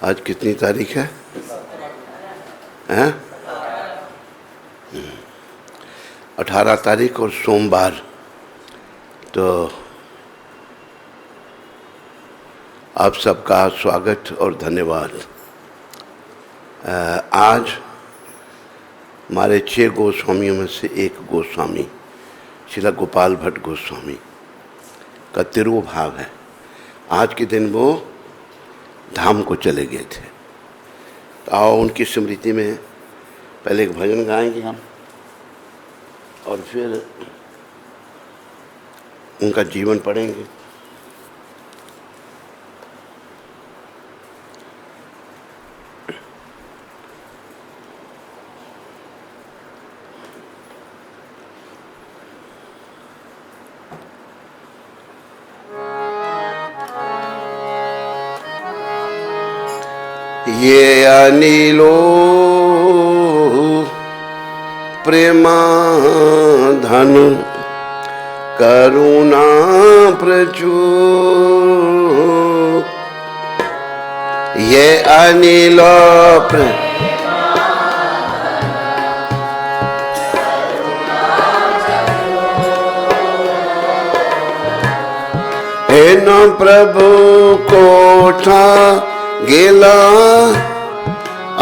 आज कितनी तारीख है? हैं? 18 तारीख और सोमवार। तो आप सबका स्वागत और धन्यवाद। आज हमारे 6 गोस्वामियों में से एक गोस्वामी श्रील गोपाल भट्ट गोस्वामी का तिरुभाव है। आज के दिन वो धाम को चले गए थे। तो आओ उनकी स्मृति में पहले एक भजन गाएंगे हम और फिर उनका जीवन पढ़ेंगे। ये अनिलो प्रेमा धन करुणा प्रचुर। ये अनिलो हे न प्रभु कोठा गेला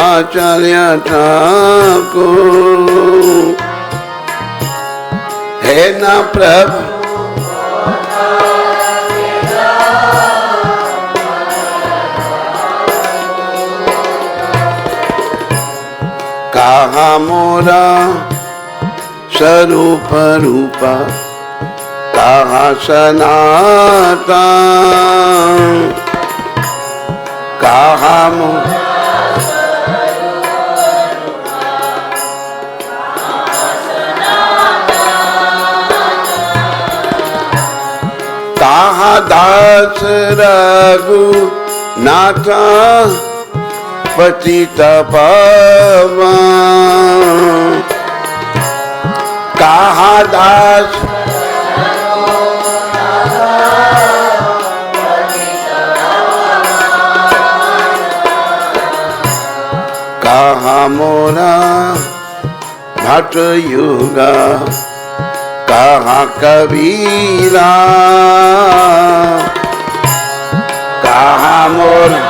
आचार्य ठाकुर। है ना प्रभु कहा मोरा स्वरूप रूपा कहा सनातन। कहा कहा दास रघु नाथ पतित पावन। कहा दास कहा मोरा भट युगा कहा कबीरा। कहा मोरा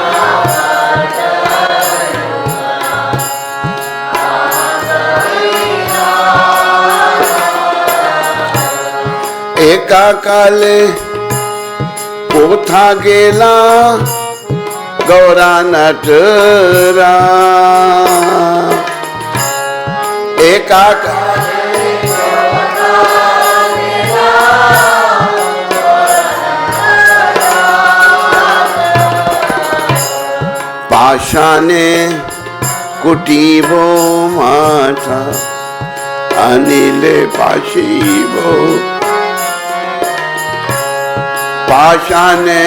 एका काले कोथा गेला गौरा नटरा। एका पाषाणे कुटीबो माथा अनिले पाशीबो। पाषाणे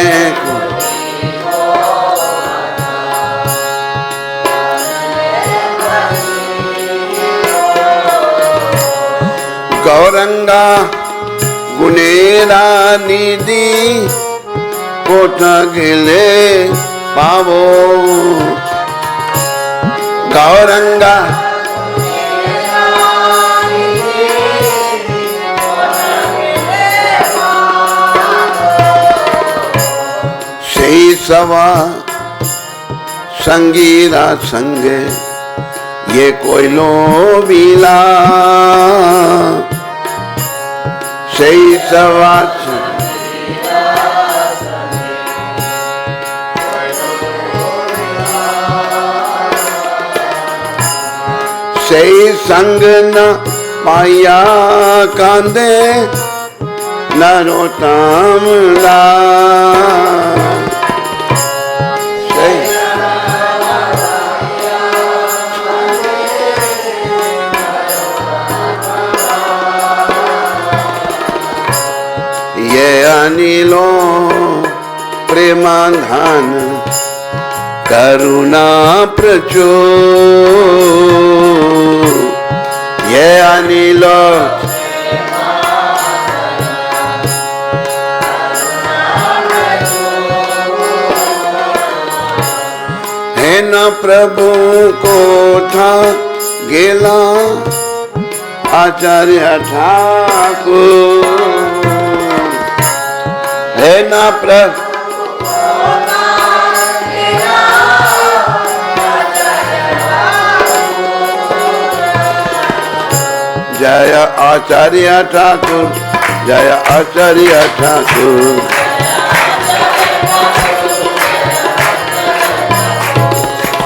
गौरंगा गुनेरा निधि कोठा गिले पावो। गौरंगा सही सवा संगीरा संगे ये कोयलो बीला। सही सवा सही संग न पाया कांदे नरोत्तम दास। ये अनिलो प्रेमाधान करुणा प्रचुर। ये अनिलो न प्रभु को था गेला आचार्य ठाकुर, है न प्रभु जय आचार्य ठाकुर, जय आचार्य ठाकुर,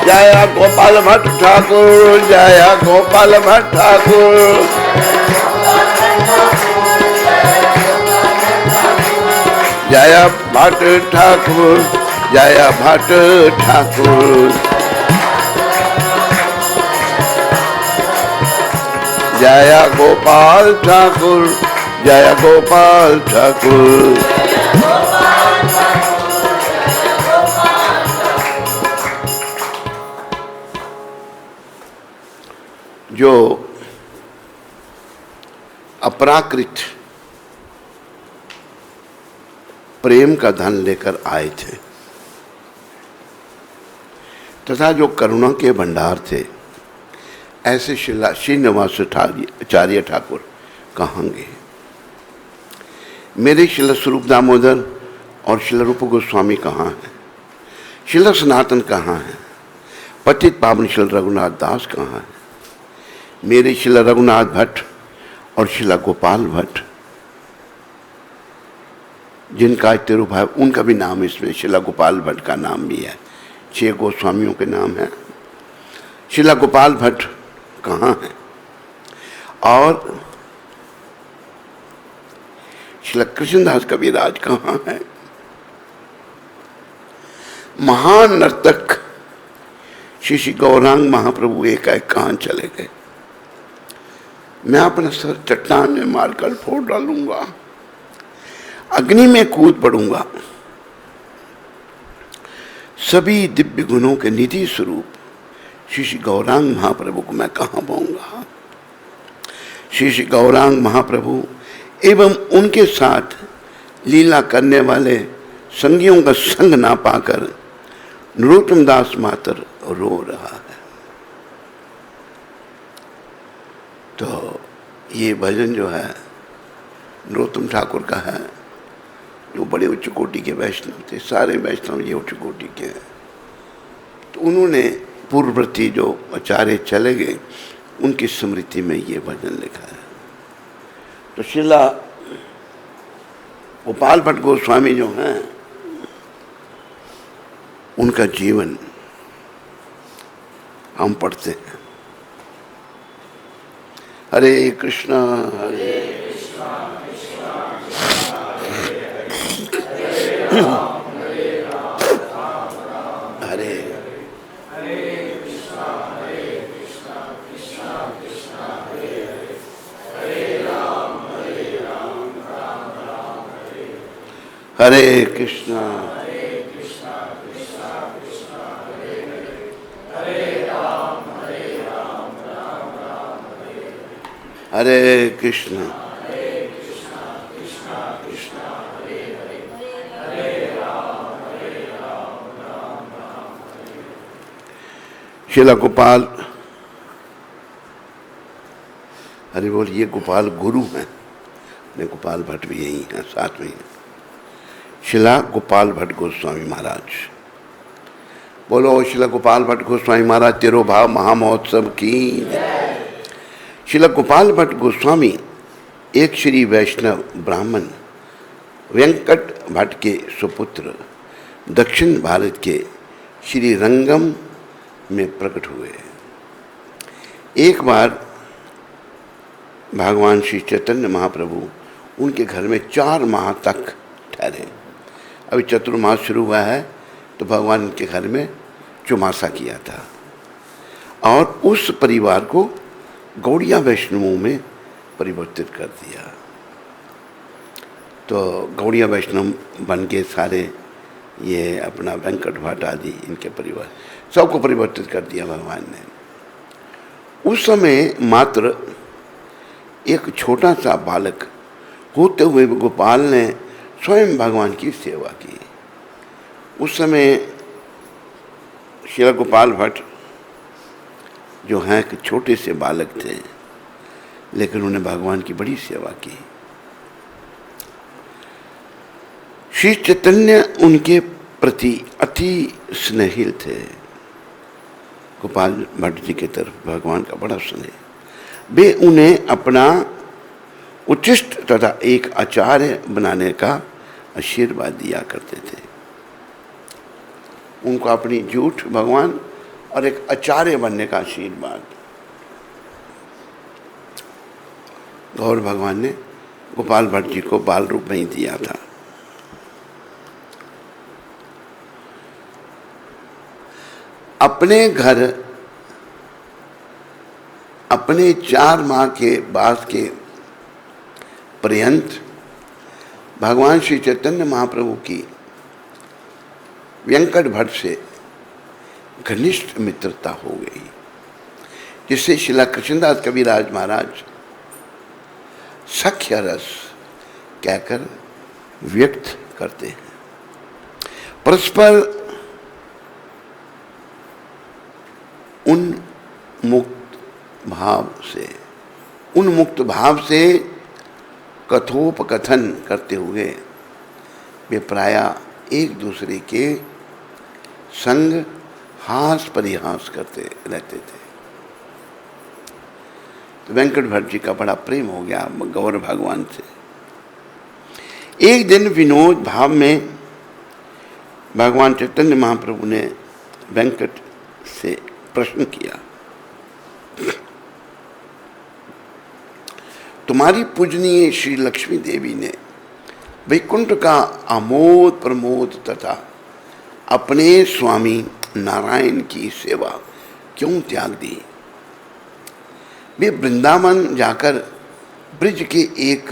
जय गोपाल भट्ट ठाकुर, जय गोपाल भट्ट ठाकुर, जय भट्ट ठाकुर, जय भट्ट ठाकुर, जय गोपाल ठाकुर, जय गोपाल ठाकुर। जो अपराकृत प्रेम का धन लेकर आए थे तथा जो करुणा के भंडार थे, ऐसे श्रीनिवास आचार्य ठाकुर कहेंगे। मेरे शिला स्वरूप दामोदर और शिला रूप गोस्वामी कहाँ हैं? शिला सनातन कहाँ हैं? पतित पावन शिला रघुनाथ दास कहाँ हैं? मेरे शिला रघुनाथ भट्ट और शिला गोपाल भट्ट, जिनका तिरुभाव, उनका भी नाम इसमें शिला गोपाल भट्ट का नाम भी है। 6 गोस्वामियों के नाम है। शिला गोपाल भट्ट कहाँ हैं? और शिला कृष्णदास कविराज कहाँ है? महान नर्तक श्री गौरांग महाप्रभु एकाएक कहाँ चले गए? मैं अपना सर चट्टान में मारकर फोड़ डालूंगा, अग्नि में कूद पड़ूंगा। सभी दिव्य गुणों के निधि स्वरूप श्री गौरांग महाप्रभु को मैं कहाँ पाऊंगा? श्री गौरांग महाप्रभु एवं उनके साथ लीला करने वाले संगियों का संग ना पाकर नरोत्तम दास मातर रो रहा है। तो ये भजन जो है नरोत्तम ठाकुर का है, जो बड़े उच्च कोटि के वैष्णव थे। सारे वैष्णव ये उच्च कोटि के हैं। तो उन्होंने पूर्ववर्ती जो आचार्य चले गए, उनकी स्मृति में ये भजन लिखा है। तो शिला गोपाल भट्ट गोस्वामी जो हैं, उनका जीवन हम पढ़ते हैं। हरे कृष्णा हरे कृष्णा कृष्णा कृष्णा हरे हरे, हरे हरे कृष्णा कृष्णा कृष्णा हरे हरे, हरे राम राम राम हरे, हरे कृष्णा कृष्णा कृष्णा हरे हरे, हरे राम राम राम हरे, हरे कृष्णा कृष्णा कृष्णा हरे हरे, हरे राम राम हरे। शिला गोपाल, हरि बोल। ये गोपाल गुरु हैं, ने गोपाल भट्ट भी यही हैं, साथ में हैं। शिला गोपाल भट्ट गोस्वामी महाराज, बोलो शिला गोपाल भट्ट गोस्वामी महाराज तिरुभाव महामहोत्सव की। शिला गोपाल भट्ट गोस्वामी एक श्री वैष्णव ब्राह्मण वेंकट भट्ट के सुपुत्र दक्षिण भारत के श्री रंगम में प्रकट हुए। एक बार भगवान श्री चैतन्य महाप्रभु उनके घर में 4 माह तक ठहरे। अभी चतुर्मास शुरू हुआ है, तो भगवान के घर में चौमासा किया था और उस परिवार को गौड़िया वैष्णवों में परिवर्तित कर दिया। तो गौड़िया वैष्णव बन के सारे ये अपना वेंकट भट्ट आदि इनके परिवार सबको परिवर्तित कर दिया भगवान ने। उस समय मात्र एक छोटा सा बालक होते हुए गोपाल ने स्वयं भगवान की सेवा की। उस समय श्री गोपाल भट्ट जो हैं कि छोटे से बालक थे, लेकिन उन्होंने भगवान की बड़ी सेवा की। श्री चैतन्य उनके प्रति अति स्नेहिल थे। गोपाल भट्ट जी की तरफ भगवान का बड़ा स्नेह। वे उन्हें अपना उचिष्ट तथा एक आचार्य बनाने का आशीर्वाद दिया करते थे। उनको अपनी झूठ भगवान और एक आचार्य बनने का आशीर्वाद गौर भगवान ने गोपाल भट्ट जी को बाल रूप में ही दिया था। अपने घर अपने 4 माह के बाद के पर्यंत भगवान श्री चैतन्य महाप्रभु की वेंकट भट्ट से घनिष्ठ मित्रता हो गई, जिसे श्रीला कृष्णदास कविराज महाराज सख्य रस कहकर व्यक्त करते हैं। परस्पर उन्मुक्त भाव से कथोपकथन करते हुए वे प्रायः एक दूसरे के संग हास परिहास करते रहते थे। तो वेंकट भट्ट जी का बड़ा प्रेम हो गया गौर भगवान से। एक दिन विनोद भाव में भगवान चैतन्य महाप्रभु ने वेंकट से प्रश्न किया, तुम्हारी पूजनीय श्री लक्ष्मी देवी ने वैकुंठ का आमोद प्रमोद तथा अपने स्वामी नारायण की सेवा क्यों त्याग दी? वे वृंदावन जाकर ब्रिज के एक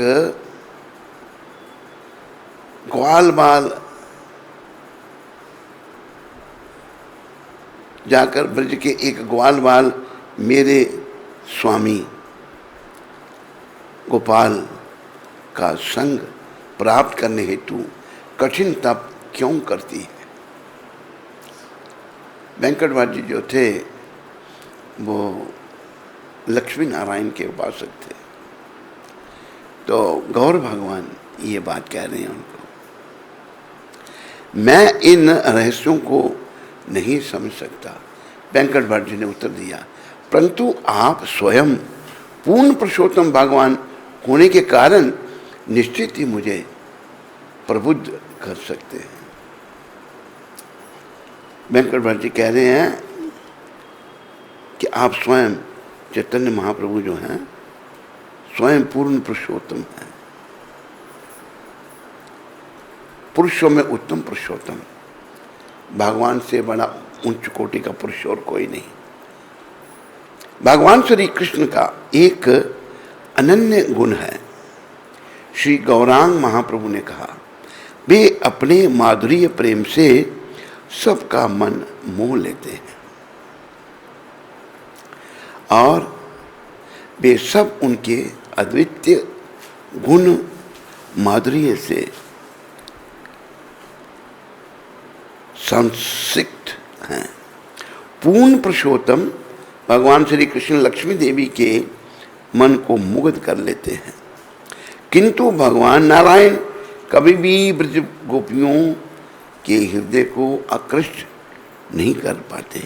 ग्वाल बाल मेरे स्वामी गोपाल का संग प्राप्त करने हेतु कठिन तप क्यों करती है? वेंकट भट्ट जी जो थे वो लक्ष्मी नारायण के उपासक थे। तो गौर भगवान ये बात कह रहे हैं उनको, मैं इन रहस्यों को नहीं समझ सकता। वेंकट भट्ट जी ने उत्तर दिया, परंतु आप स्वयं पूर्ण पुरुषोत्तम भगवान होने के कारण निश्चित ही मुझे प्रबुद्ध कर सकते हैं। वेंकट भट्ट जी कह रहे हैं कि आप स्वयं चैतन्य महाप्रभु जो हैं स्वयं पूर्ण पुरुषोत्तम हैं, पुरुषों में उत्तम पुरुषोत्तम। भगवान से बड़ा उच्च कोटि का पुरुष और कोई नहीं। भगवान श्री कृष्ण का एक अनन्य गुण है। श्री गौरांग महाप्रभु ने कहा, वे अपने माधुर्य प्रेम से सबका मन मोह लेते हैं और वे सब उनके अद्वितीय गुण माधुर्य से संसिक्त हैं। पूर्ण पुरुषोत्तम भगवान श्री कृष्ण लक्ष्मी देवी के मन को मुग्ध कर लेते हैं, किंतु भगवान नारायण कभी भी ब्रज गोपियों के हृदय को आकृष्ट नहीं कर पाते।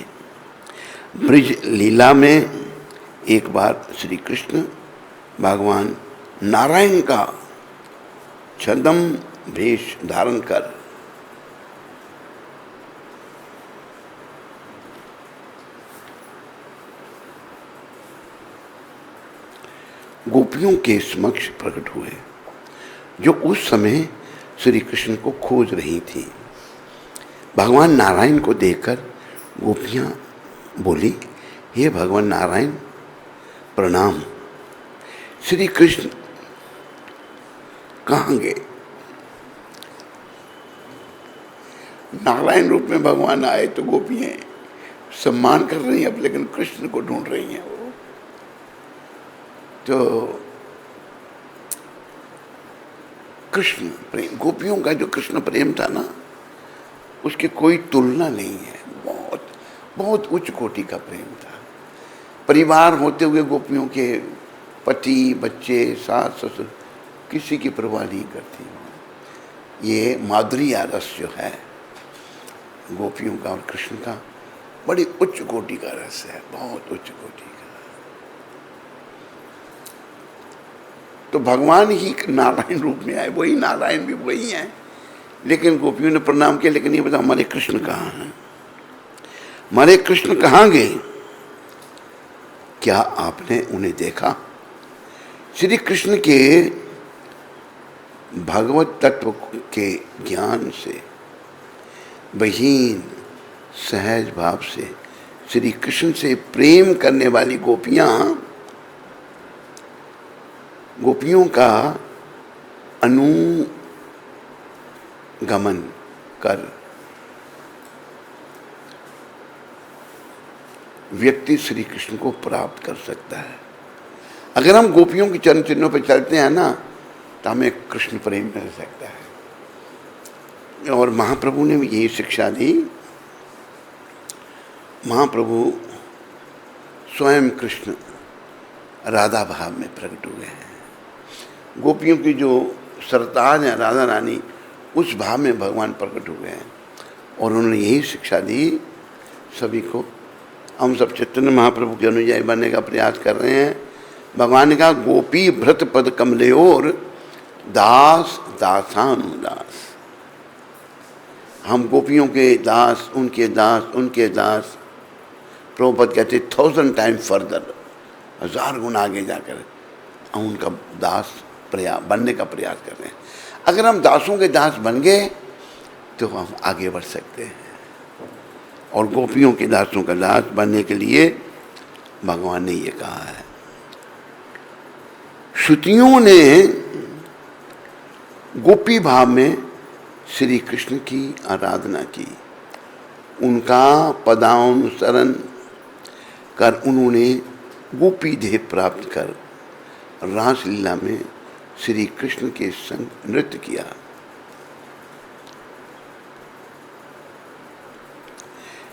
ब्रज लीला में एक बार श्री कृष्ण भगवान नारायण का छद्म भेष धारण कर गोपियों के समक्ष प्रकट हुए, जो उस समय श्री कृष्ण को खोज रही थी। भगवान नारायण को देखकर गोपियां बोली, हे भगवान नारायण प्रणाम। श्री कृष्ण कहाँ गए? नारायण रूप में भगवान आए तो गोपियां सम्मान कर रही हैं अब, लेकिन कृष्ण को ढूंढ रही हैं वो। तो कृष्ण प्रेम, गोपियों का जो कृष्ण प्रेम था ना, उसकी कोई तुलना नहीं है। बहुत बहुत उच्च कोटि का प्रेम था। परिवार होते हुए गोपियों के पति, बच्चे, सास, ससुर किसी की परवाह नहीं करती। ये माधुरी रस जो है गोपियों का और कृष्ण का, बड़ी उच्च कोटि का रस है, बहुत उच्च कोटि का। तो भगवान ही नारायण रूप में आए, वही नारायण भी वही है। लेकिन गोपियों ने प्रणाम किया, लेकिन ये बताओ हमारे कृष्ण कहाँ हैं? हमारे कृष्ण कहाँ गए? क्या आपने उन्हें देखा? श्री कृष्ण के भगवत तत्व के ज्ञान से, बहीन सहज भाव से श्री कृष्ण से प्रेम करने वाली गोपियों का अनुगमन कर व्यक्ति श्री कृष्ण को प्राप्त कर सकता है। अगर हम गोपियों के चरण चिन्हों पर चलते हैं ना, तो हमें कृष्ण प्रेम मिल सकता है। और महाप्रभु ने भी यही शिक्षा दी। महाप्रभु स्वयं कृष्ण राधा भाव में प्रकट हुए हैं। गोपियों की जो सरताज है राधा रानी, उस भाव में भगवान प्रकट हुए हैं और उन्होंने यही शिक्षा दी सभी को। हम सब चैतन्य महाप्रभु के अनुयायी बनने का प्रयास कर रहे हैं। भगवान ने कहा गोपी भृत पद कमलेओर दास दासानुदास। हम गोपियों के दास, उनके दास, उनके दास। प्रभुपद कहते 1000 टाइम्स फर्दर, 1000 गुना आगे जाकर हम उनका दास बनने का प्रयास कर रहे हैं। अगर हम दासों के दास बन गए तो हम आगे बढ़ सकते हैं। और गोपियों के दासों का दास बनने के लिए भगवान ने ये कहा है। श्रुतियों ने गोपी भाव में श्री कृष्ण की आराधना की, उनका पदानुसरण कर उन्होंने गोपी देह प्राप्त कर रासलीला में श्री कृष्ण के संग नृत्य किया।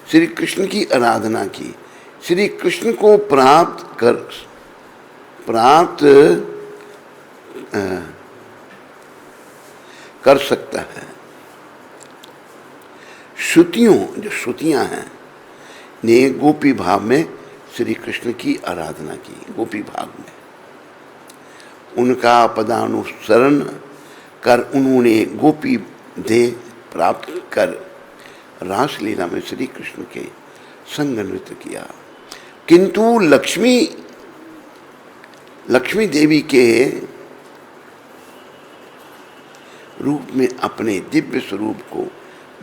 श्री कृष्ण की आराधना की। श्री कृष्ण को प्राप्त कर सकता है। जो श्रुतियां हैं ने गोपी भाव में श्री कृष्ण की आराधना की। गोपी भाव में उनका पदानुसरण कर उन्होंने गोपी देह प्राप्त कर रासलीला में श्री कृष्ण के संग नृत्य किया। किंतु लक्ष्मी देवी के रूप में अपने दिव्य स्वरूप को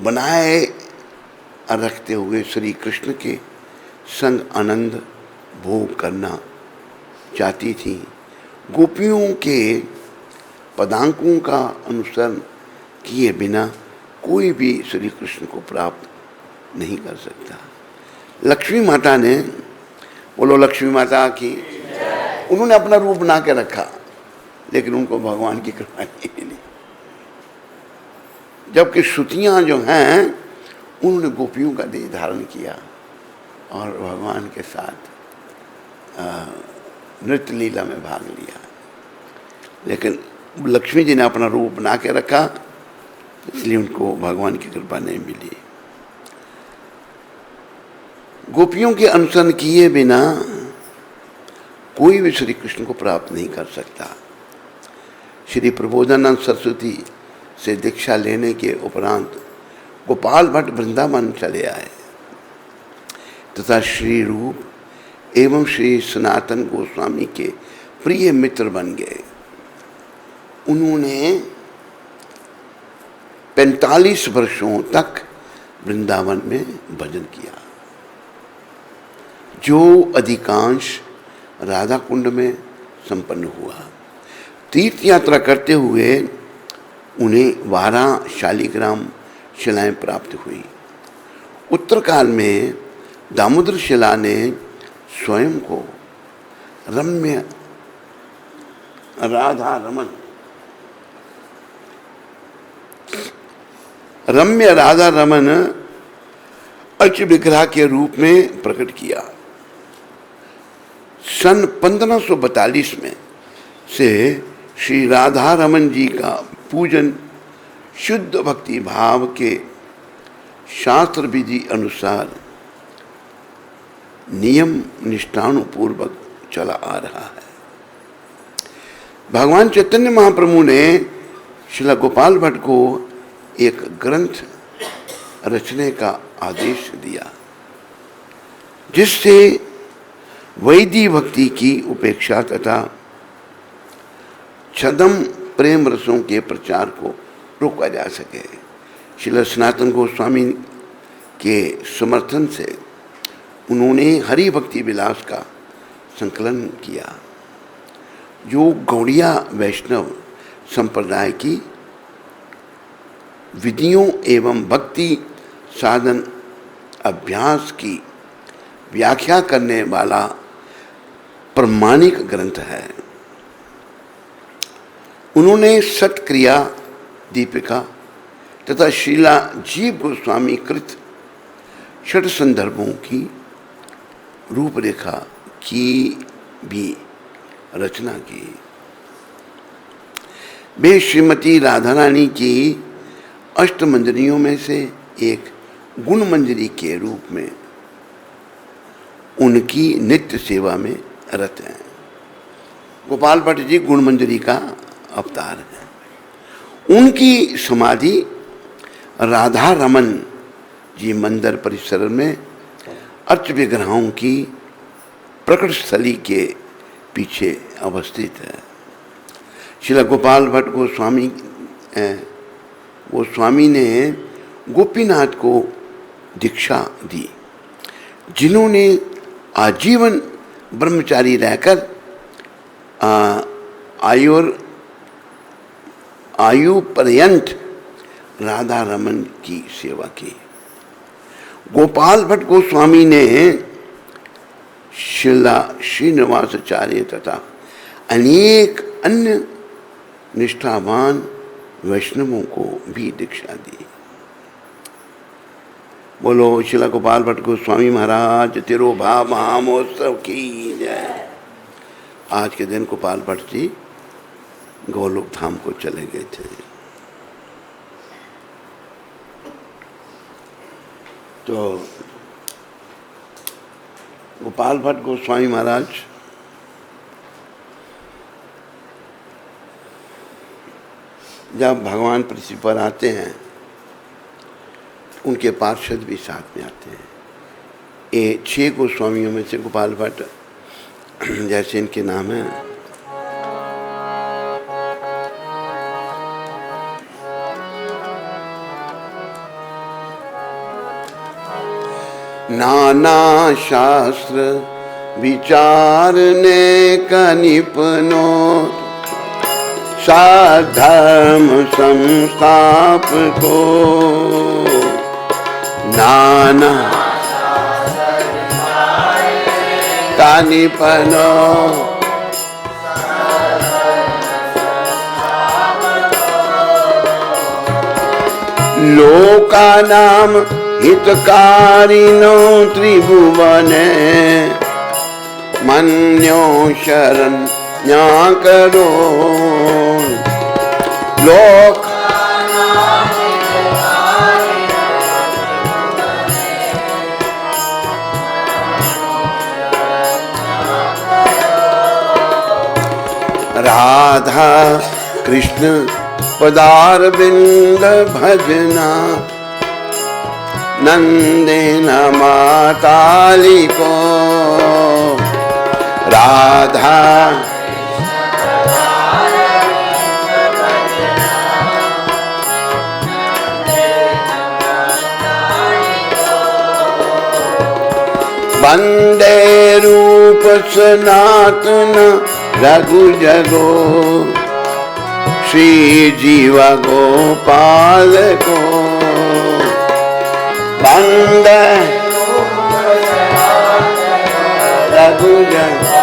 बनाए रखते हुए श्री कृष्ण के संग आनंद भोग करना चाहती थी। गोपियों के पदांकों का अनुसरण किए बिना कोई भी श्री कृष्ण को प्राप्त नहीं कर सकता। लक्ष्मी माता ने, बोलो लक्ष्मी माता की, उन्होंने अपना रूप बना के रखा, लेकिन उनको भगवान की कृपा नहीं मिली। जबकि श्रुतियां जो हैं उन्होंने गोपियों का देह धारण किया और भगवान के साथ नृत्य लीला में भाग लिया। लेकिन लक्ष्मी जी ने अपना रूप बना के रखा, इसलिए उनको भगवान की कृपा नहीं मिली। गोपियों के अनुसरण किए बिना कोई भी श्री कृष्ण को प्राप्त नहीं कर सकता। श्री प्रबोधानंद सरस्वती से दीक्षा लेने के उपरांत गोपाल भट्ट वृंदावन चले आए तथा श्री रूप एवं श्री सनातन गोस्वामी के प्रिय मित्र बन गए। उन्होंने 45 वर्षों तक वृंदावन में भजन किया, जो अधिकांश राधा कुंड में संपन्न हुआ। तीर्थ यात्रा करते हुए उन्हें 12 शालिग्राम शिलाएं प्राप्त हुई। उत्तरकाल में दामोदर शिला ने स्वयं को रम्य राधा रमन अर्च विग्रह के रूप में प्रकट किया। सन 1542 में से श्री राधा रमन जी का पूजन शुद्ध भक्ति भाव के शास्त्र विधि अनुसार नियम निष्ठानुपूर्वक चला आ रहा है। भगवान चैतन्य महाप्रभु ने श्रील गोपाल भट्ट को एक ग्रंथ रचने का आदेश दिया, जिससे वैदिक भक्ति की उपेक्षा तथा छदम प्रेम रसों के प्रचार को रोका जा सके। श्रील सनातन गोस्वामी के समर्थन से उन्होंने हरि भक्ति विलास का संकलन किया, जो गौड़िया वैष्णव संप्रदाय की विधियों एवं भक्ति साधन अभ्यास की व्याख्या करने वाला प्रमाणिक ग्रंथ है। उन्होंने सत्क्रिया दीपिका तथा श्रीला जीव गोस्वामी कृत षट संदर्भों की रूपरेखा की भी रचना की। वे श्रीमती राधा रानी की अष्टमंजरियों में से एक गुण मंजरी के रूप में उनकी नित्य सेवा में रत हैं। गोपाल भट्ट जी गुण मंजरी का अवतार है। उनकी समाधि राधा रमन जी मंदिर परिसर में अर्च विग्रहों की प्रकट स्थली के पीछे अवस्थित है। श्रील गोपाल भट्ट गोस्वामी ने गोपीनाथ को दीक्षा दी, जिन्होंने आजीवन ब्रह्मचारी रहकर आयु पर्यंत राधा रमन की सेवा की। गोपाल भट्ट गोस्वामी ने श्रीला श्रीनिवासाचार्य तथा अनेक अन्य निष्ठावान वैष्णवों को भी दीक्षा दी। बोलो श्रीला गोपाल भट्ट गोस्वामी महाराज तिरुभाव महामहोत्सव की जय। आज के दिन गोपाल भट्ट जी गोलोक धाम को चले गए थे। तो गोपाल भट्ट गोस्वामी महाराज जब भगवान पृथ्वी पर आते हैं, उनके पार्षद भी साथ में आते हैं। ये 6 गोस्वामियों में से गोपाल भट्ट, जैसे इनके नाम हैं, नाना शास्त्र विचारने का निपुनो साधर्म संस्थापको नाना का निपुनो लोकानाम हितकारिणो त्रिभुवने मन्यो शरण्या करो लोक राधा कृष्ण पदारविंद भजना नंदेन माताली को राधा वंदे रूप सनातन रघु जगो श्री जीव गोपाल को वंदे रघु जगो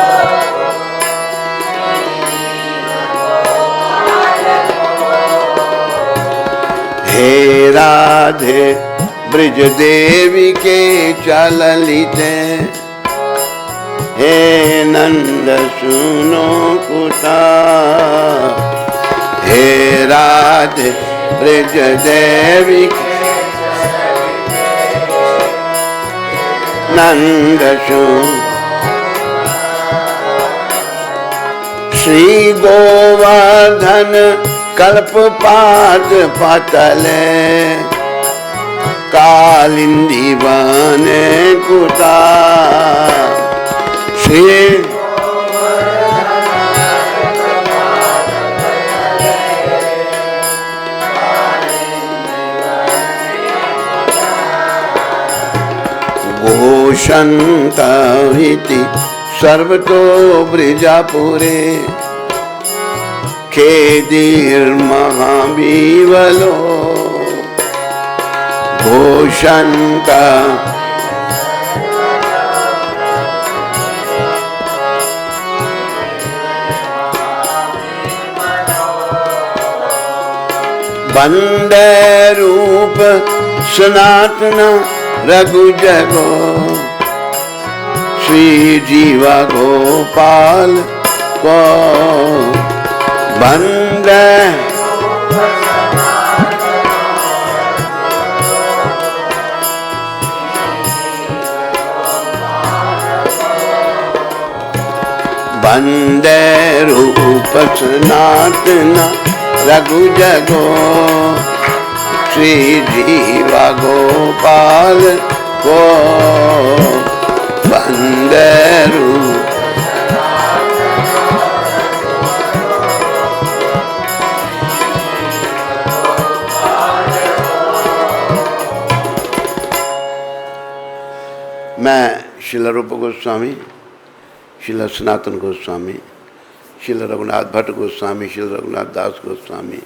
हे राधे ब्रज देवी के चललिते, हे नंद सुनो कुता, हे राधे ब्रज देवी नंद सुनो। श्री गोवर्धन कल्पपात पतले, कालिंदी बने कुता, श्री घोषन्तमिति सर्वतो ब्रजपुरे, खेदिर्महाबीवलो घोषन्त। वंदे रूप सनातन रघु जगो, श्री जीवा गोपाल को वंदे। वंदे रूप सनातन रघु जगो, श्री जीवा गोपाल को वंदे रूप। मैं श्रील रूप गोस्वामी, श्रील सनातन गोस्वामी, श्रील रघुनाथ भट्ट गोस्वामी, श्रील रघुनाथ दास गोस्वामी,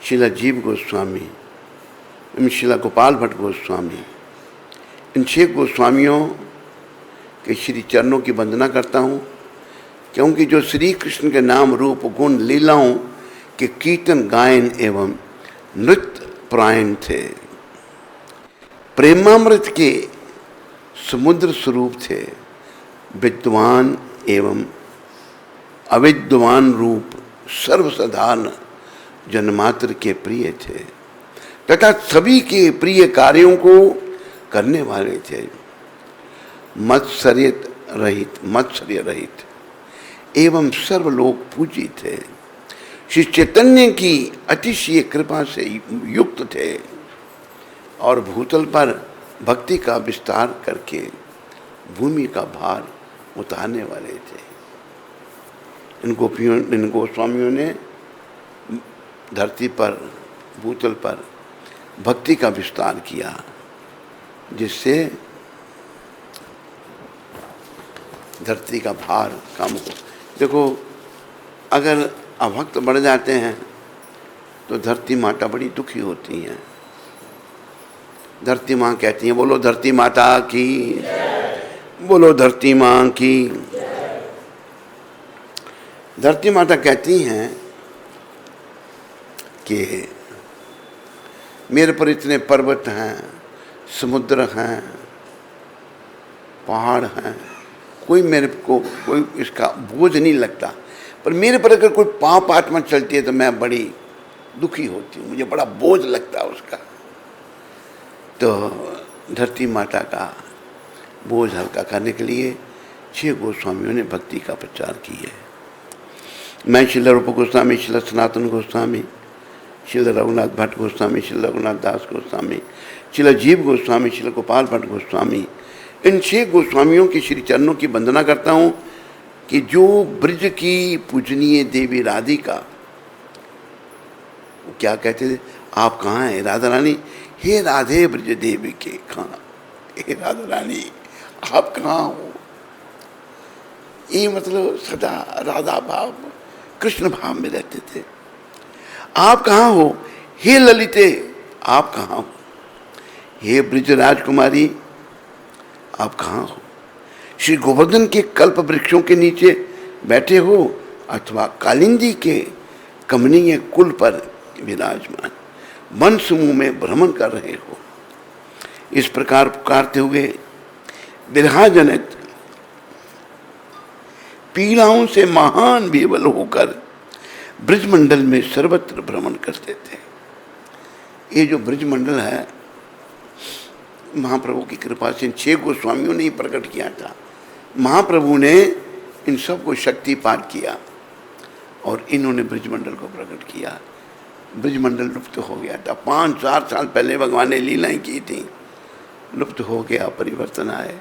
श्रील जीव गोस्वामी, श्रील गोपाल भट्ट गोस्वामी, इन 6 गोस्वामियों के श्री चरणों की वंदना करता हूँ, क्योंकि जो श्री कृष्ण के नाम रूप गुण लीलाओं के कीर्तन गायन एवं नृत्य प्रायण थे, प्रेमामृत के समुद्र स्वरूप थे, विद्वान एवं अविद्वान रूप सर्वसाधारण जन्मात्र के प्रिय थे, तथा सभी के प्रिय कार्यों को करने वाले थे। मत्सर्य रहित एवं सर्वलोक पूजी थे। श्री चैतन्य की अतिशय कृपा से युक्त थे और भूतल पर भक्ति का विस्तार करके भूमि का भार उतारने वाले थे। इन गोस्वामियों ने धरती पर, भूतल पर भक्ति का विस्तार किया, जिससे धरती का भार कम हो। देखो, अगर अभक्त बढ़ जाते हैं तो धरती माता बड़ी दुखी होती हैं। धरती माँ कहती हैं, बोलो धरती माता की, बोलो धरती माँ की। धरती माता कहती हैं कि मेरे पर इतने पर्वत हैं, समुद्र हैं, पहाड़ हैं, कोई मेरे को कोई इसका बोझ नहीं लगता, पर मेरे पर अगर कोई पाप आत्मा चलती है तो मैं बड़ी दुखी होती हूँ, मुझे बड़ा बोझ लगता है उसका। तो धरती माता का बोझ हल्का करने के लिए 6 गोस्वामियों ने भक्ति का प्रचार किया है। मैं श्रील रूप गोस्वामी, श्रील सनातन गोस्वामी, श्रील रघुनाथ भट्ट गोस्वामी, श्रील रघुनाथ दास गोस्वामी, श्रील जीव गोस्वामी, श्रील गोपाल भट्ट गोस्वामी, इन 6 गोस्वामियों के श्री चरणों की वंदना करता हूँ कि जो ब्रज की पूजनीय देवी राधिका, क्या कहते थे, आप कहाँ हैं राधा रानी? हे राधे ब्रज देवी के कहाँ, हे राधा रानी आप कहाँ हो? ये मतलब सदा राधा भाव, कृष्ण भाव में रहते थे। आप कहाँ हो? हे ललिते आप कहाँ हो? हे ब्रज राजकुमारी आप कहाँ हो? श्री गोवर्धन के कल्प वृक्षों के नीचे बैठे हो अथवा कालिंदी के कमनीय कुल पर विराजमान वन समूह में भ्रमण कर रहे हो। इस प्रकार पुकारते हुए विरहा जनित पीड़ाओं से महान विवल होकर ब्रजमंडल में सर्वत्र भ्रमण करते थे। ये जो ब्रजमंडल है महाप्रभु की कृपा से 6 गोस्वामियों ने ही प्रकट किया था। महाप्रभु ने इन सबको शक्तिपात किया और इन्होंने ब्रजमंडल को प्रकट किया। ब्रजमंडल लुप्त हो गया था। 5-4 साल पहले भगवान ने लीलाएं की थी, लुप्त हो गया, परिवर्तन आए।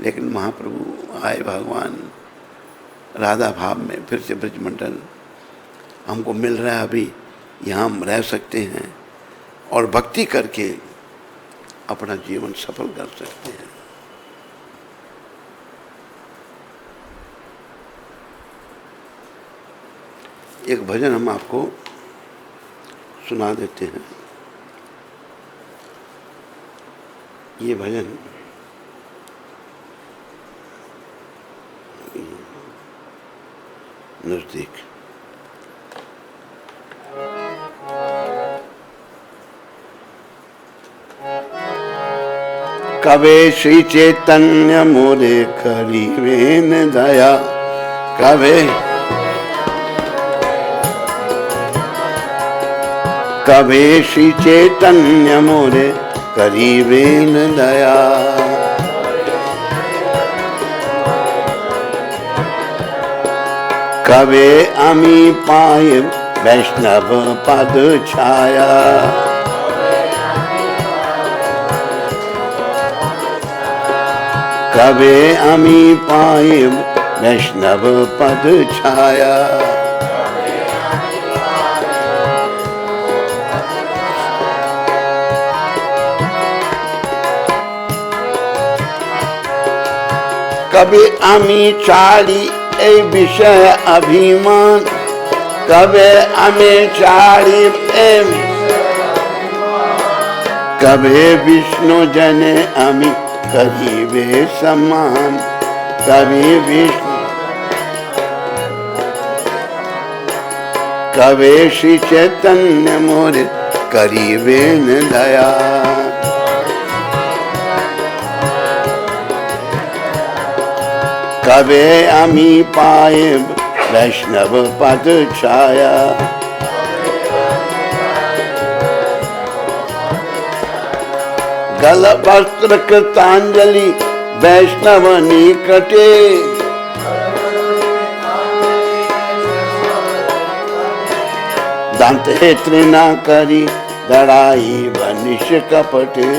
लेकिन महाप्रभु आए भगवान राधा भाव में, फिर से ब्रजमंडल हमको मिल रहा है। अभी यहाँ हम रह सकते हैं और भक्ति करके अपना जीवन सफल कर सकते हैं। एक भजन हम आपको सुना देते हैं। ये भजन नजदीक कवे श्री चैतन्य मोरे करीबेन दया, कवे कवे श्री चैतन्य मोरे करीबेन दया, कवे अमी पाए वैष्णव पद छाया, कवे अमी पाए वैष्णव पद छाया, कभी अमी चारी ए विषय अभिमान, कभी अमी चारी ए कभी विष्णु जने अमी करीबे समान, कभी विष्णु कभी श्री चैतन्य मोरे करीबे न दया, कबे अमी पाए वैष्णव पद छाया, गल वस्त्र कृतांजलि वैष्णव निकटे, दांते त्रिना करी दड़ाई वनिश कपटे,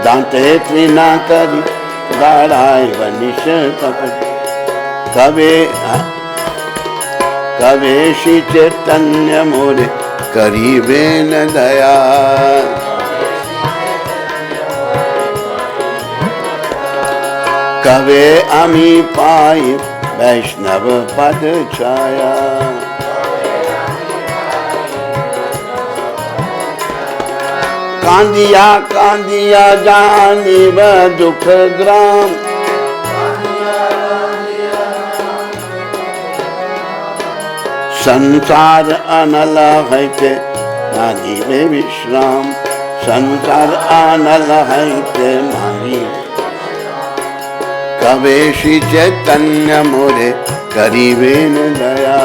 दांते त्रिना करी दड़ाई वनिश कपटे, कवे कवे श्री चैतन्य मोरे करीबे न दया, कवे अमी पाई वैष्णव पद छाया, कांदिया कांदिया जानिब दुख ग्राम, संसार अनल है मानी में विश्राम, संसार अनल है मानी, कवे श्री चैतन्य मोरे करीबे न दया,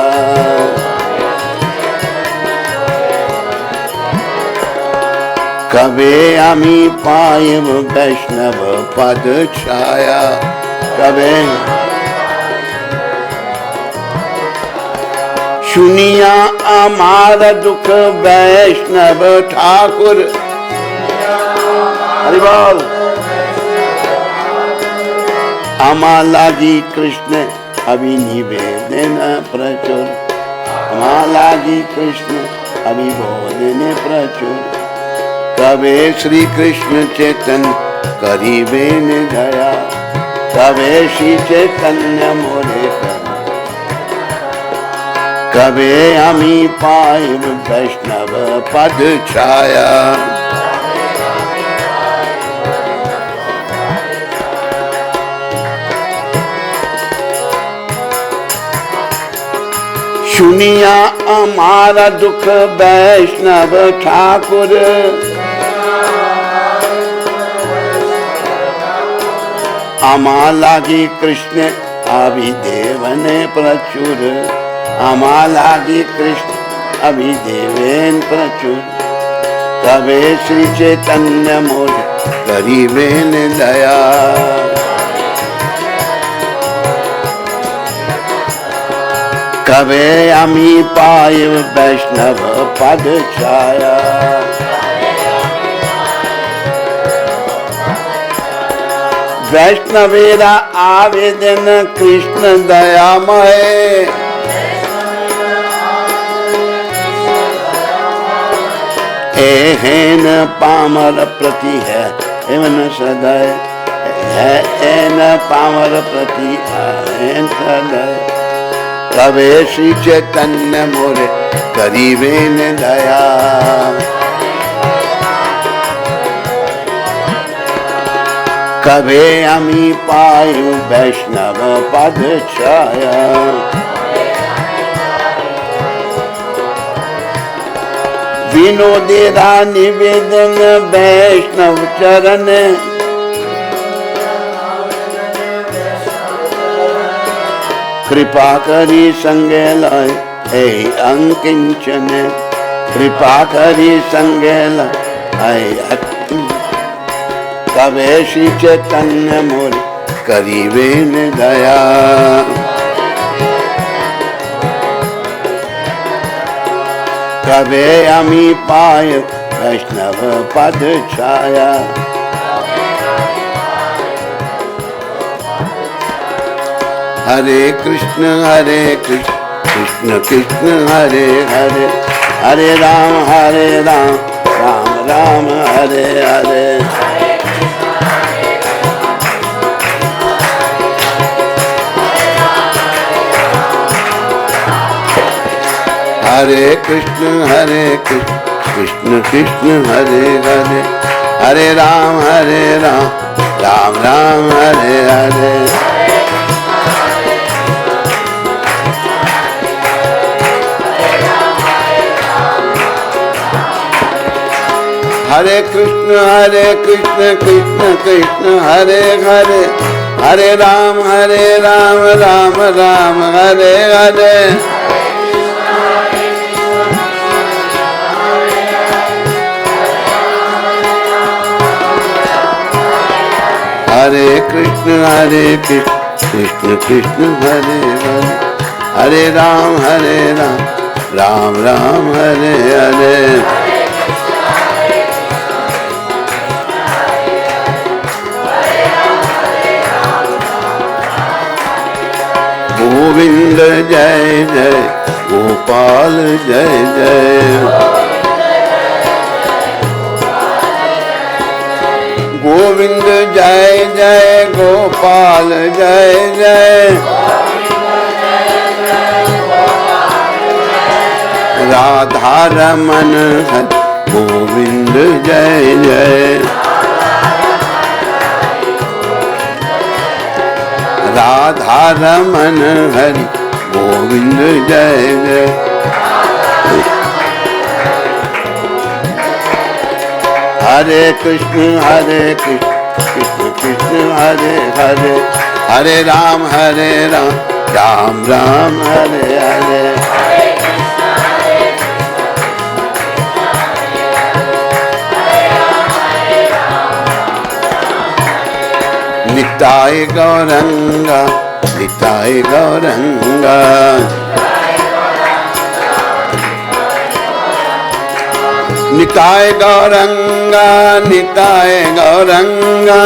कवे अमी पाए वैष्णव पद छाया, कवे सुनिया अमार दुख वैष्णव ठाकुर, हरि बोल, अमालागी कृष्ण अभी निवेदन प्रचुर, अमालागी कृष्ण अभी बोधन प्रचुर, कवे श्री कृष्ण चैतन्य करीबे न दया, कवे श्री चैतन्य मोरे कवे अमी पाए वैष्णव पद छाया, सुनिया हमारा दुख वैष्णव ठाकुर, आमालागी कृष्ण अभिदेवन प्रचुर, आमालागी कृष्ण अभिदेवेन प्रचुर, तबे श्री चैतन्य मोर करीबेन दया। कबे अमी पाय वैष्णव पद छाया, वैष्णवेरा आवेदन कृष्ण दयामय, एहन पामर प्रति है एवं सदय, है एन पामर प्रति है सदय, तबे श्री चैतन्य मोरे करीबेन दया। कबे अमी पायु वैष्णव पद छाया, विनोदेरा निवेदन वैष्णव चरण, कृपा करी संगे लाए हे अंकिंचन, कृपा करी संगे लाए, तबे श्री चैतन्य मोर करीबेन दया। कबे अमी पाय वैष्णव पद छाया, हरे कृष्ण कृष्ण कृष्ण हरे हरे, हरे राम राम राम हरे हरे। हरे कृष्ण कृष्ण कृष्ण हरे हरे, हरे राम राम राम हरे हरे। हरे कृष्ण कृष्ण कृष्ण हरे हरे, हरे राम राम राम हरे हरे। हरे कृष्ण कृष्ण कृष्ण हरे हरे, हरे राम राम राम हरे हरे। गोविंद जय जय गोपाल जय जय, गोविंद जय जय गोपाल जय जय, राधा रमन गोविंद जय जय, राधा रमन हरि गोविंद जय जय। हरे कृष्ण कृष्ण कृष्ण हरे हरे, हरे राम राम राम हरे हरे। निताय गौरंगा निताय गौरंगा, निताय गौरंगा निताय गौरंगा,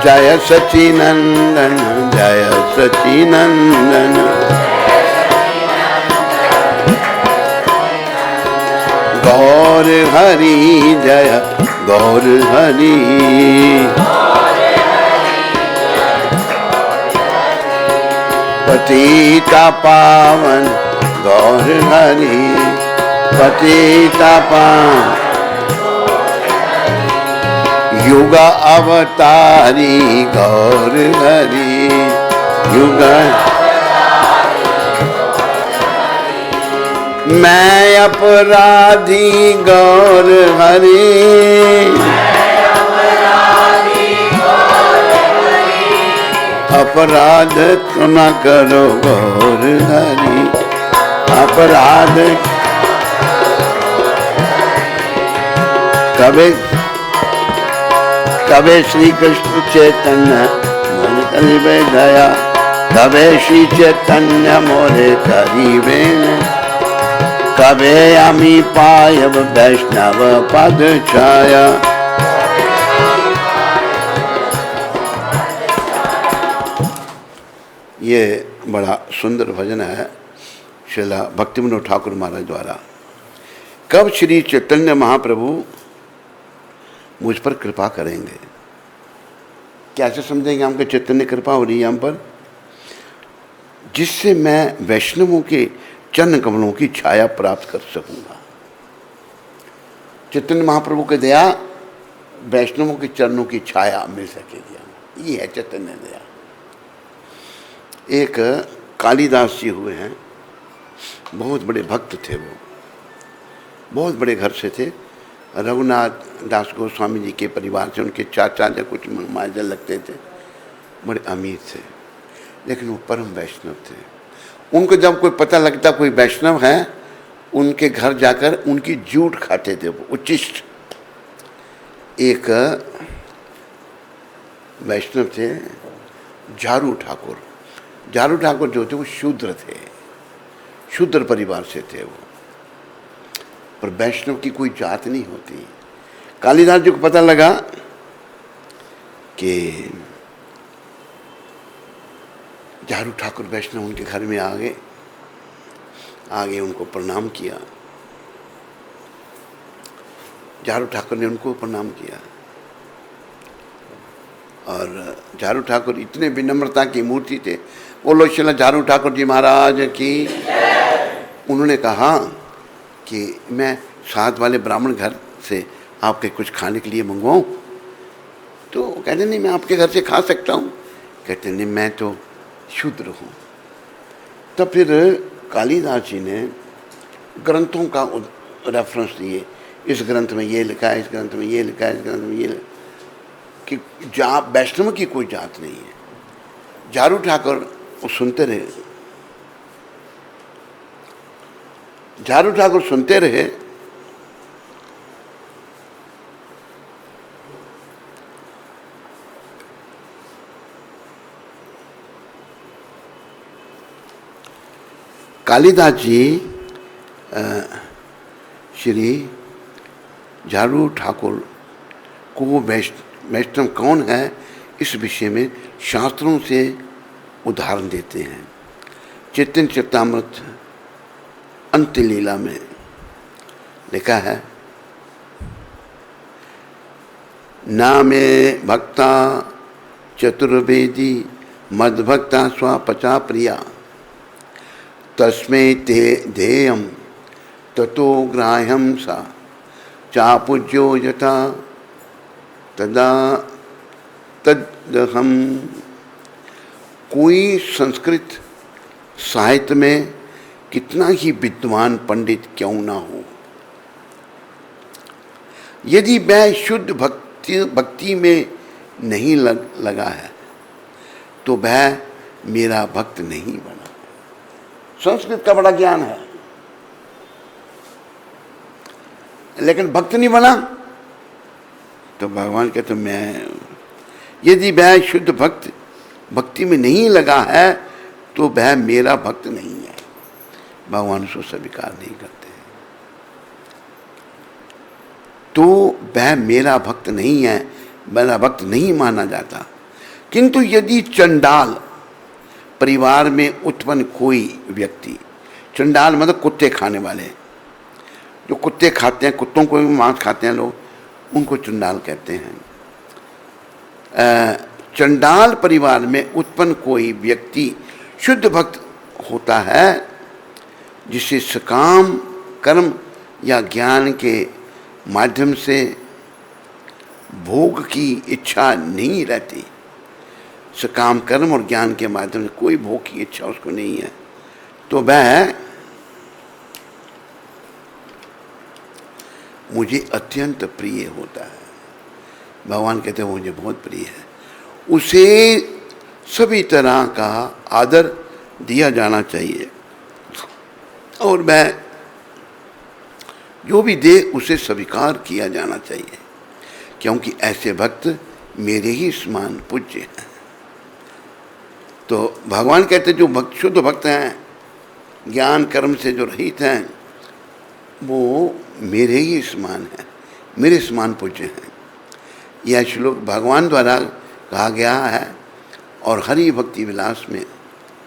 जय सचिनंदन जय सचिनंदन, गौर हरि जय गौर हरि, पतिता पावन गौर हरि, पतिता पावन युग अवतारी गौर हरि, युग मैं अपराधी गौर हरि, अपराध तो न करो गौर हरि, अपराध कबे कबे श्री कृष्ण चैतन्य मोरे करीबे दया, कबे श्री चैतन्य मोरे करीबे, कबे आमी पायब वैष्णव पद छाया। ये बड़ा सुंदर भजन है श्रीला भक्तिविनोद ठाकुर महाराज द्वारा। कब श्री चैतन्य महाप्रभु मुझ पर कृपा करेंगे? कैसे समझेंगे हमको चैतन्य कृपा हो रही है हम पर? जिससे मैं वैष्णवों के चरण कमलों की छाया प्राप्त कर सकूंगा। चैतन्य महाप्रभु की दया, वैष्णवों के चरणों की छाया मिल सकेगी। ये है चैतन्य दया। एक कालिदास जी हुए हैं, बहुत बड़े भक्त थे वो, बहुत बड़े घर से थे। रघुनाथ दास गोस्वामी जी के परिवार से, उनके चाचा या कुछ माजल लगते थे, बड़े अमीर थे, लेकिन वो परम वैष्णव थे। उनको जब कोई पता लगता कोई वैष्णव है, उनके घर जाकर उनकी जूठ खाते थे वो, उच्चिष्ट। एक वैष्णव थे झारू ठाकुर। झारू ठाकुर जो थे वो शूद्र थे, शूद्र परिवार से थे वो, पर वैष्णव की कोई जात नहीं होती। कालिदास जी को पता लगा कि झारू ठाकुर वैष्णव उनके घर में आ गए, उनको प्रणाम किया। झारू ठाकुर ने उनको प्रणाम किया और झारू ठाकुर इतने विनम्रता की मूर्ति थे। बोलो श्री झारू ठाकुर जी महाराज की। उन्होंने कहा कि मैं साथ वाले ब्राह्मण घर से आपके कुछ खाने के लिए मंगवाऊं? तो कहते नहीं, मैं आपके घर से खा सकता हूं। कहते नहीं, मैं तो शूद्र हूं। तब फिर कालिदास जी ने ग्रंथों का रेफरेंस दिए, इस ग्रंथ में ये लिखा है, इस ग्रंथ में ये लिखा है, इस ग्रंथ में ये कि वैष्णव की कोई जात नहीं है। झारू ठाकुर वो सुनते रहे, झारू ठाकुर सुनते रहे। कालिदास जी श्री झारू ठाकुर को वैष्णव कौन है इस विषय में शास्त्रों से उदाहरण देते हैं। चैतन्य चरितामृत अंत्य लीला में लिखा है, नामे भक्ता चतुर्वेदी मद्भक्ता स्वापचा प्रिया, तस्मै ते ध्येयम ततो ग्राह्यम सा चापूज्यो यथा तदा तदहम। कोई संस्कृत साहित्य में कितना ही विद्वान पंडित क्यों ना हो, यदि वह शुद्ध भक्ति में नहीं लगा है तो वह मेरा भक्त नहीं बना। संस्कृत का बड़ा ज्ञान है, लेकिन भक्त नहीं बना तो भगवान कहते मैं, यदि वह शुद्ध भक्ति में नहीं लगा है तो वह मेरा भक्त नहीं है। भगवान उसको स्वीकार नहीं करते, तो वह मेरा भक्त नहीं है, मेरा भक्त नहीं माना जाता। किंतु यदि चंडाल परिवार में उत्पन्न कोई व्यक्ति, चंडाल मतलब कुत्ते खाने वाले, जो कुत्ते खाते हैं, कुत्तों को भी मांस खाते हैं लोग, उनको चंडाल कहते हैं। चंडाल परिवार में उत्पन्न कोई व्यक्ति शुद्ध भक्त होता है, जिसे सकाम कर्म या ज्ञान के माध्यम से भोग की इच्छा नहीं रहती। सकाम कर्म और ज्ञान के माध्यम से कोई भोग की इच्छा उसको नहीं है, तो वह मुझे अत्यंत प्रिय होता है। भगवान कहते हैं मुझे बहुत प्रिय है, उसे सभी तरह का आदर दिया जाना चाहिए और वह जो भी दे उसे स्वीकार किया जाना चाहिए, क्योंकि ऐसे भक्त मेरे ही समान पूज्य हैं। तो भगवान कहते जो भक्त शुद्ध भक्त हैं, ज्ञान कर्म से जो रहित हैं, वो मेरे ही समान हैं, मेरे समान पूज्य हैं। यह श्लोक भगवान द्वारा कहा गया है और हरि भक्ति विलास में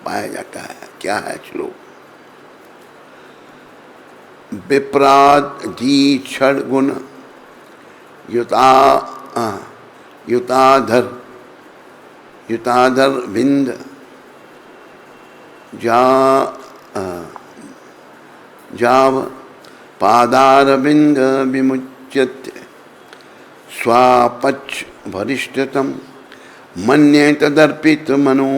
पाया जाता है। क्या है श्लोक? विप्रादि क्षण गुण युताधर बिंद जाव पादार बिंद विमुच्यते स्वापच्छ वरिष्ठतम मन्ये तदर्पित मनो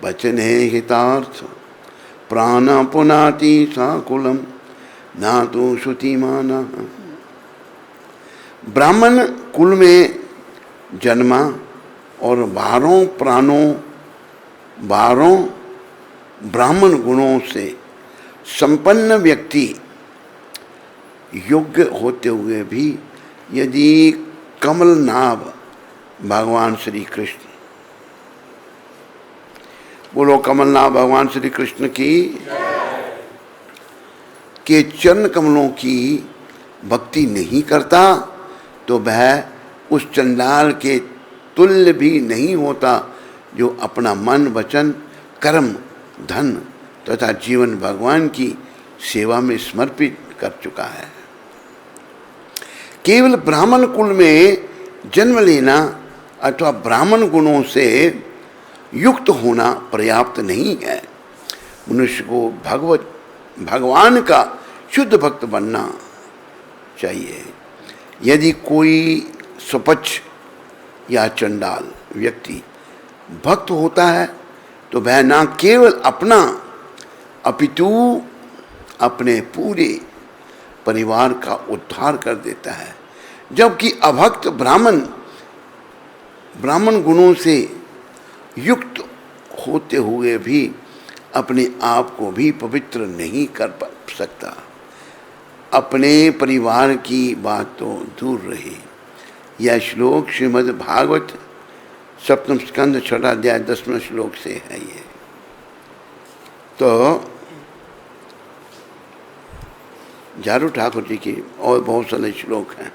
वचने हितार्थ प्राण पुनाति साकुलम ना तो श्रुतिमाना। ब्राह्मण कुल में जन्मा और 12 ब्राह्मण गुणों से संपन्न व्यक्ति योग्य होते हुए भी यदि कमलनाभ भगवान श्री कृष्ण, बोलो कमलनाभ भगवान श्री कृष्ण की, के चरण कमलों की भक्ति नहीं करता तो वह उस चंडाल के तुल्य भी नहीं होता जो अपना मन वचन कर्म धन तथा जीवन भगवान की सेवा में समर्पित कर चुका है। केवल ब्राह्मण कुल में जन्म लेना अथवा ब्राह्मण गुणों से युक्त होना पर्याप्त नहीं है। मनुष्य को भगवान का शुद्ध भक्त बनना चाहिए। यदि कोई स्वपक्ष या चंडाल व्यक्ति भक्त होता है तो वह न केवल अपना अपितु अपने पूरे परिवार का उद्धार कर देता है, जबकि अभक्त ब्राह्मण गुणों से युक्त होते हुए भी अपने आप को भी पवित्र नहीं कर सकता। अपने परिवार की बात तो दूर रही। यह श्लोक श्रीमद् भागवत 7वें स्कंद 6वां अध्याय 10वें श्लोक से है। ये तो झारू ठाकुर जी की और बहुत सारे श्लोक हैं,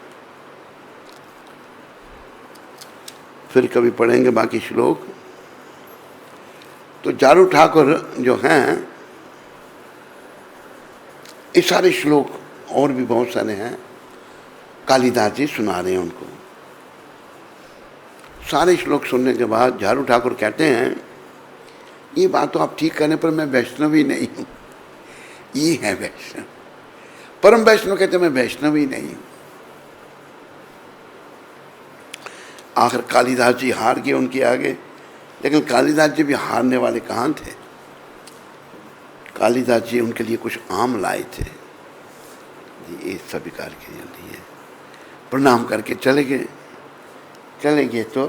फिर कभी पढ़ेंगे बाकी श्लोक। तो झारू ठाकुर जो हैं, ये सारे श्लोक और भी बहुत सारे हैं, कालिदास जी सुना रहे हैं उनको। सारे श्लोक सुनने के बाद झारू ठाकुर कहते हैं ये बात तो आप ठीक करने पर मैं वैष्णव ही नहीं हूँ। ये है वैष्णव, परम वैष्णव कहते मैं वैष्णव ही नहीं हूँ। आखिर कालिदास जी हार गए उनके आगे, लेकिन कालिदास जी भी हारने वाले कहाँ थे। कालिदास जी उनके लिए कुछ आम लाए थे, ये स्वीकार के लिए प्रणाम करके चले गए। तो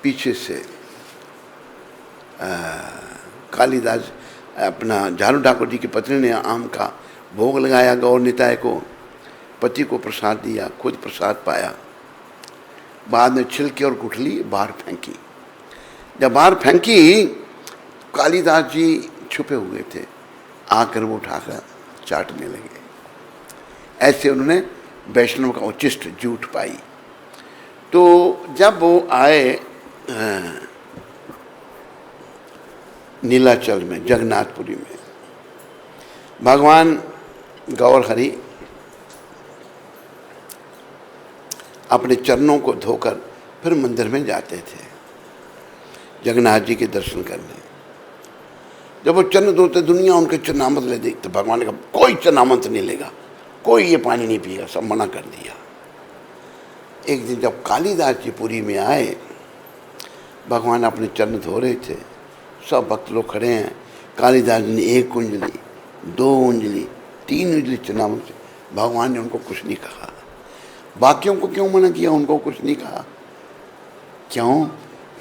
पीछे से कालिदास अपना झारू ठाकुर जी की पत्नी ने आम का भोग लगाया गौर निताय को, पति को प्रसाद दिया, खुद प्रसाद पाया। बाद में छिलके और गुठली बाहर फेंकी। जब बाहर फेंकी, कालिदास जी छुपे हुए थे, आकर वो उठाकर चाटने लगे। ऐसे उन्होंने वैष्णव का उच्चिष्ट झूठ पाई। तो जब वो आए नीलाचल में, जगन्नाथपुरी में, भगवान गौर हरि अपने चरणों को धोकर फिर मंदिर में जाते थे जगन्नाथ जी के दर्शन करने। जब वो चरण धोते, दुनिया उनके चरणामृत ले देखते। भगवान ने कहा कोई चरणामृत नहीं लेगा, कोई ये पानी नहीं पिएगा, सब मना कर दिया। एक दिन जब कालिदास जी पुरी में आए, भगवान अपने चरण धो रहे थे, सब भक्त लोग खड़े हैं। कालिदास ने 1 उंजली, 2 उंजली, 3 उंजली चरणामृत से, भगवान ने उनको कुछ नहीं कहा। बाकियों को क्यों मना किया, उनको कुछ नहीं कहा? क्यों?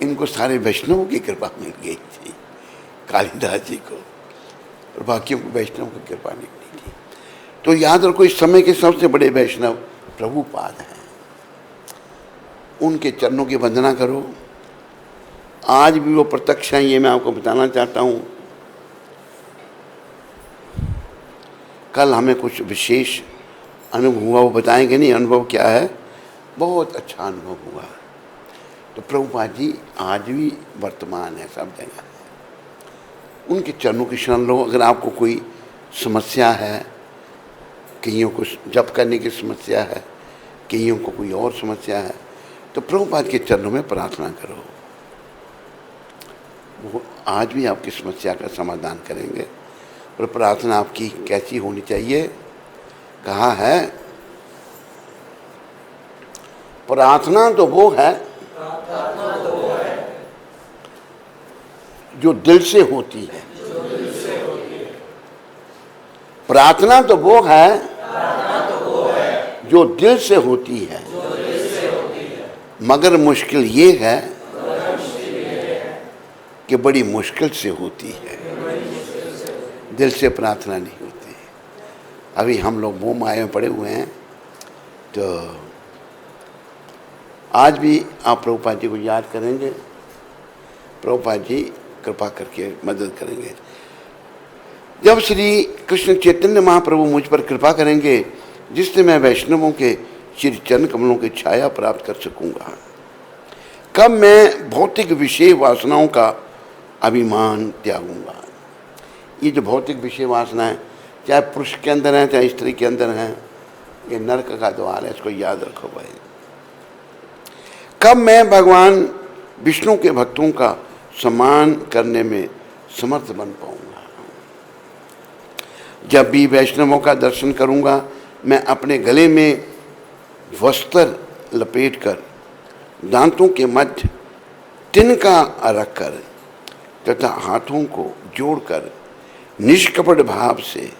इनको सारे वैष्णवों की कृपा मिल गई थी, कालिदास जी को, और बाकियों को वैष्णव की कृपा नहीं मिली थी। तो याद रखो, इस समय के सबसे बड़े वैष्णव प्रभुपाद हैं। उनके चरणों की वंदना करो। आज भी वो प्रत्यक्ष हैं, ये मैं आपको बताना चाहता हूँ। कल हमें कुछ विशेष अनुभव हुआ, वो बताएंगे नहीं अनुभव क्या है, बहुत अच्छा अनुभव हुआ। तो प्रभुपाद जी आज भी वर्तमान है, सब जगह है। उनके चरणों की शरण लो। अगर आपको कोई समस्या है, कईयों को जप करने की समस्या है, कईयों को कोई और समस्या है, तो प्रभुपाद के चरणों में प्रार्थना करो, वो आज भी आपकी समस्या का समाधान करेंगे। और प्रार्थना आपकी कैसी होनी चाहिए? कहा है, प्रार्थना तो वो है जो दिल से होती है। प्रार्थना तो वो है जो दिल से होती है, मगर मुश्किल ये है कि बड़ी मुश्किल से होती है। दिल से प्रार्थना नहीं होती। अभी हम लोग मोह माया में पड़े हुए हैं। तो आज भी आप प्रभुपाद जी को याद करेंगे, प्रभुपाद जी कृपा करके मदद करेंगे। जब श्री कृष्ण चैतन्य महाप्रभु मुझ पर कृपा करेंगे, जिससे मैं वैष्णवों के श्री चरण कमलों की छाया प्राप्त कर सकूंगा, कब मैं भौतिक विषय वासनाओं का अभिमान त्यागूंगा। ये जो भौतिक विषय वासना है, चाहे पुरुष के अंदर है चाहे स्त्री के अंदर है, ये नरक का द्वार है, इसको याद रखो भाई। कब मैं भगवान विष्णु के भक्तों का सम्मान करने में समर्थ बन पाऊंगा। जब भी वैष्णवों का दर्शन करूंगा, मैं अपने गले में वस्त्र लपेटकर, दांतों के मध्य तिनका रखकर तथा हाथों को जोड़कर निष्कपट भाव से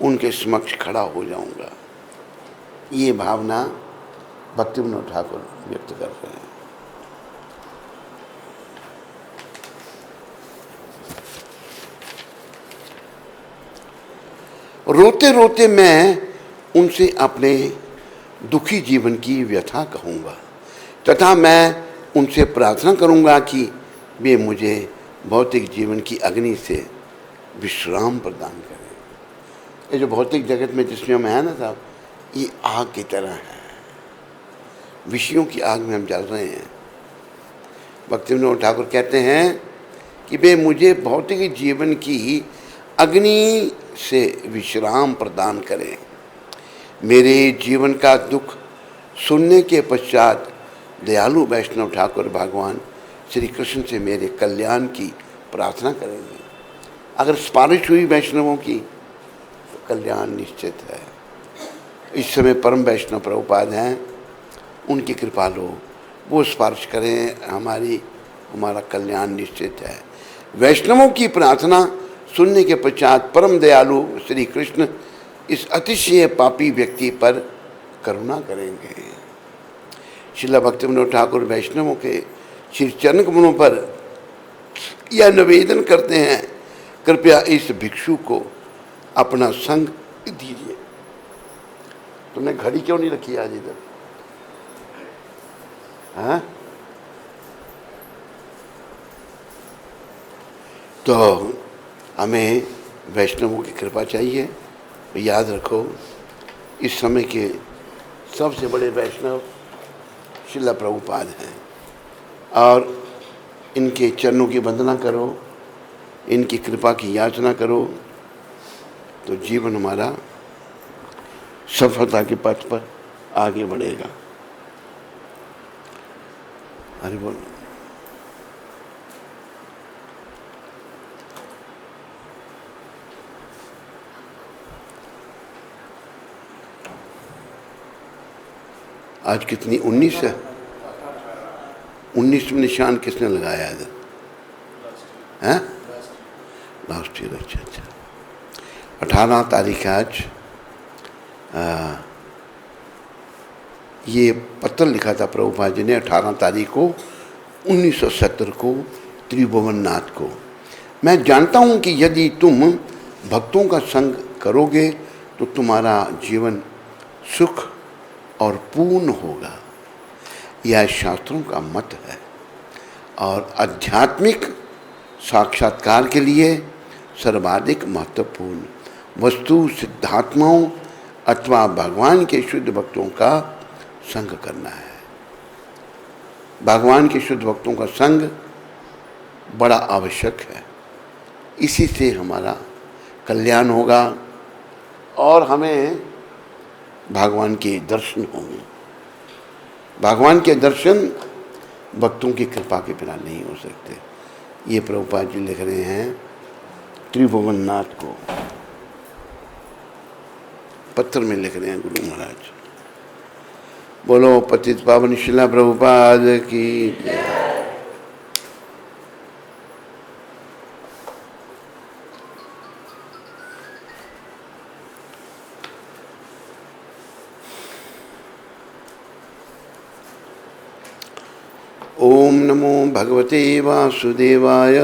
उनके समक्ष खड़ा हो जाऊंगा। ये भावना भक्ति विनोद ठाकुर व्यक्त कर रहे हैं। रोते रोते मैं उनसे अपने दुखी जीवन की व्यथा कहूँगा तथा मैं उनसे प्रार्थना करूँगा कि वे मुझे भौतिक जीवन की अग्नि से विश्राम प्रदान करें। ये जो भौतिक जगत में जिसमें हम हैं ना साहब, ये आग की तरह है, विषयों की आग में हम जल रहे हैं। भक्ति विनोद ठाकुर कहते हैं कि वे मुझे भौतिक जीवन की अग्नि से विश्राम प्रदान करें। मेरे जीवन का दुख सुनने के पश्चात दयालु वैष्णव ठाकुर भगवान श्री कृष्ण से मेरे कल्याण की प्रार्थना करेंगे। अगर सिफारिश हुई वैष्णवों की तो कल्याण निश्चित है। इस समय परम वैष्णव प्रभुपाद हैं, उनकी कृपा लो, वो सिफारिश करें, हमारा कल्याण निश्चित है। वैष्णवों की प्रार्थना सुनने के पश्चात परम दयालु श्री कृष्ण इस अतिशय पापी व्यक्ति पर करुणा करेंगे। श्रील भक्ति विनोद ठाकुर वैष्णवों के श्री चरण कमलों पर यह निवेदन करते हैं, कृपया इस भिक्षु को अपना संग दीजिए। तुमने घड़ी क्यों नहीं रखी आज इधर? हाँ, तो हमें वैष्णवों की कृपा चाहिए। याद रखो, इस समय के सबसे बड़े वैष्णव श्रील प्रभुपाद हैं और इनके चरणों की वंदना करो, इनकी कृपा की याचना करो, तो जीवन हमारा सफलता के पथ पर आगे बढ़ेगा। हरि बोल। आज कितनी 19 है? 19 में निशान किसने लगाया इधर? हैं? लास्ट फिर अच्छा अच्छा 18 तारीख आज ये पत्र लिखा था प्रभुपाद जी ने 18 तारीख को 1970 को त्रिभुवननाथ को। मैं जानता हूँ कि यदि तुम भक्तों का संग करोगे तो तुम्हारा जीवन सुख और पूर्ण होगा। यह शास्त्रों का मत है और आध्यात्मिक साक्षात्कार के लिए सर्वाधिक महत्वपूर्ण वस्तु सिद्धात्माओं अथवा भगवान के शुद्ध भक्तों का संग करना है। भगवान के शुद्ध भक्तों का संग बड़ा आवश्यक है। इसी से हमारा कल्याण होगा और हमें भगवान के दर्शन होंगे। भगवान के दर्शन भक्तों की कृपा के बिना नहीं हो सकते। ये प्रभुपाद जी लिख रहे हैं त्रिभुवननाथ को पत्र में लिख रहे हैं गुरु महाराज। बोलो पतित पावन शिला प्रभुपाद की जय। ओम नमो भगवते वासुदेवाय।